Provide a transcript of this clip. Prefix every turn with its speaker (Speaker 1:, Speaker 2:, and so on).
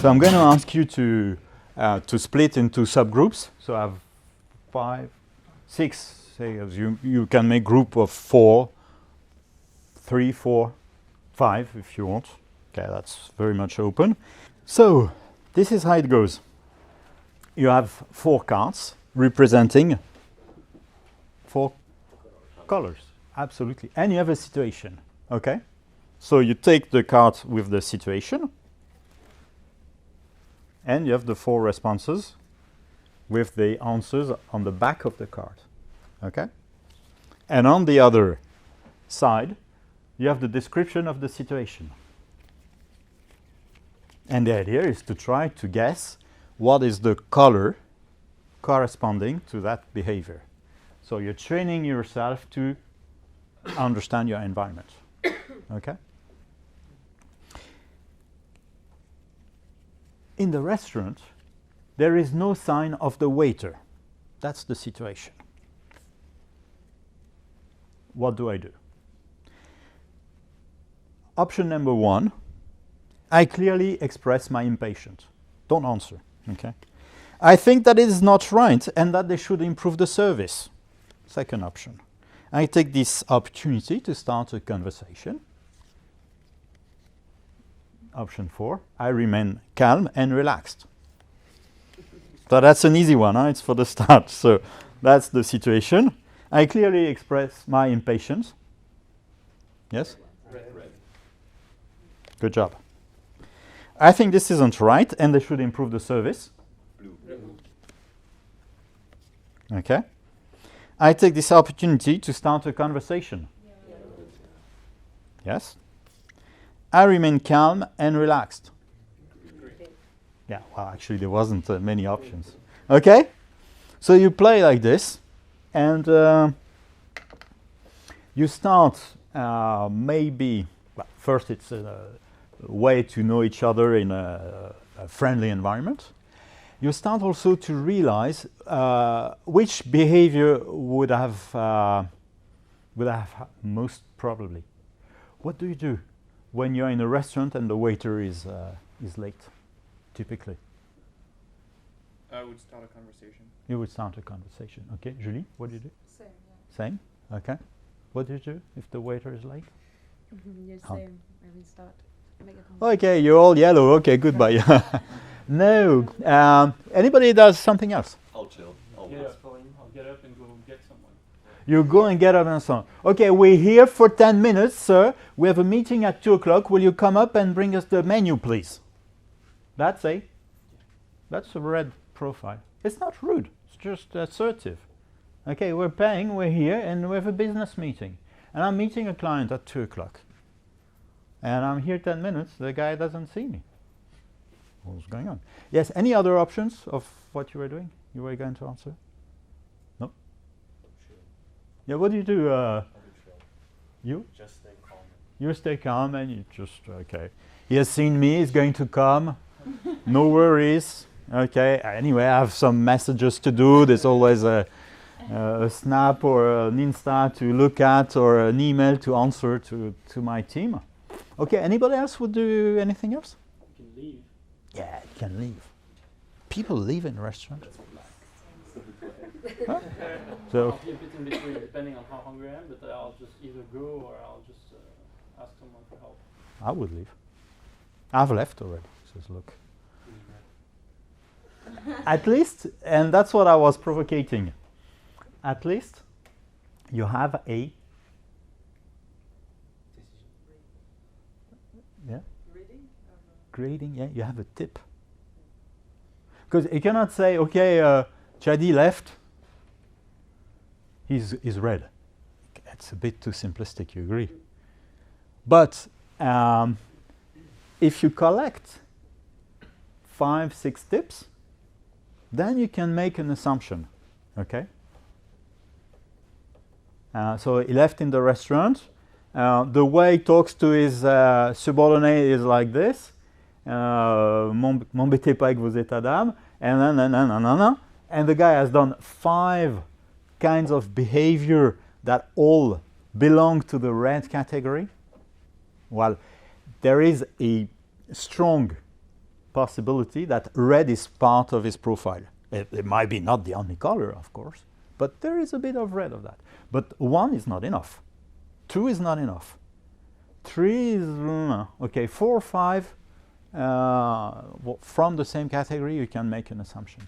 Speaker 1: So I'm going to ask you to split into subgroups. So I have 5, 6. Say as you can make group of 4, 3, 4, 5 if you want. Okay, that's very much open. So this is how it goes. You have 4 cards representing 4 colors. Absolutely. And you have a situation. Okay? So you take the card with the situation, and you have the 4 responses with the answers on the back of the card. Okay? And on the other side, you have the description of the situation. And the idea is to try to guess what is the color corresponding to that behavior. So you're training yourself to understand your environment. Okay? In the restaurant, there is no sign of the waiter. That's the situation. What do I do? Option number 1, I clearly express my impatience. Don't answer. Okay? I think that it is not right and that they should improve the service. Second option. I take this opportunity to start a conversation. Option 4, I remain calm and relaxed. So that's an easy one, huh? It's for the start. So that's the situation. I clearly express my impatience. Yes?
Speaker 2: Red.
Speaker 1: Good job. I think this isn't right and they should improve the service.
Speaker 2: Blue.
Speaker 1: Okay. I take this opportunity to start a conversation. Yes? I remain calm and relaxed. Yeah, well, actually, there wasn't many options. Okay? So you play like this, and you start maybe, well, first it's a way to know each other in a friendly environment. You start also to realize which behavior would have most probably. What do you do when you're in a restaurant and the waiter is late, typically?
Speaker 2: I would start a conversation.
Speaker 1: You would start a conversation. Okay, Julie, what do you do?
Speaker 3: Same, yeah.
Speaker 1: Same? Okay. What do you do if the waiter is late?
Speaker 3: Yeah,
Speaker 1: How?
Speaker 3: same. I will start. Make a conversation.
Speaker 1: Okay, you're all yellow. Okay, goodbye. No. Anybody does something else?
Speaker 4: I'll chill. I'll
Speaker 2: Get
Speaker 4: wait.
Speaker 2: up, I'll get up and go get someone.
Speaker 1: You go and get up and so on. Okay, we're here for 10 minutes, sir. We have a meeting at 2 o'clock. Will you come up and bring us the menu, please? That's a red profile. It's not rude. It's just assertive. Okay, we're paying, we're here, and we have a business meeting. And I'm meeting a client at 2 o'clock. And I'm here 10 minutes. The guy doesn't see me. What's going on? Yes, any other options of what you were doing? You were going to answer? No? Yeah, what do you do? You?
Speaker 4: Just stay calm.
Speaker 1: You stay calm and you just, okay. He has seen me, he's going to come. No worries. Okay, anyway, I have some messages to do. There's always a Snap or an Insta to look at or an email to answer to my team. Okay, anybody else would do anything else?
Speaker 2: You can leave.
Speaker 1: Yeah, you can leave. People leave in restaurants. Huh? So,
Speaker 2: I'll be a bit in between depending on how hungry I am, but I'll just either go or I'll just ask someone for help.
Speaker 1: I would leave. I've left already. Says, look. At least, and that's what I was provocating. At least you have a grading. Yeah, you have a tip. Because you cannot say, okay, Chadi left. He's red. It's a bit too simplistic. You agree? But if you collect 5, 6 tips, then you can make an assumption. Okay. So he left in the restaurant. The way he talks to his subordinate is like this. M'embêtez pas avec vos états d'âme. And the guy has done 5 kinds of behavior that all belong to the red category. Well, there is a strong possibility that red is part of his profile. It might be not the only color, of course, but there is a bit of red of that. But 1 is not enough. 2 is not enough. 3 is, okay, 4, 5, from the same category, you can make an assumption.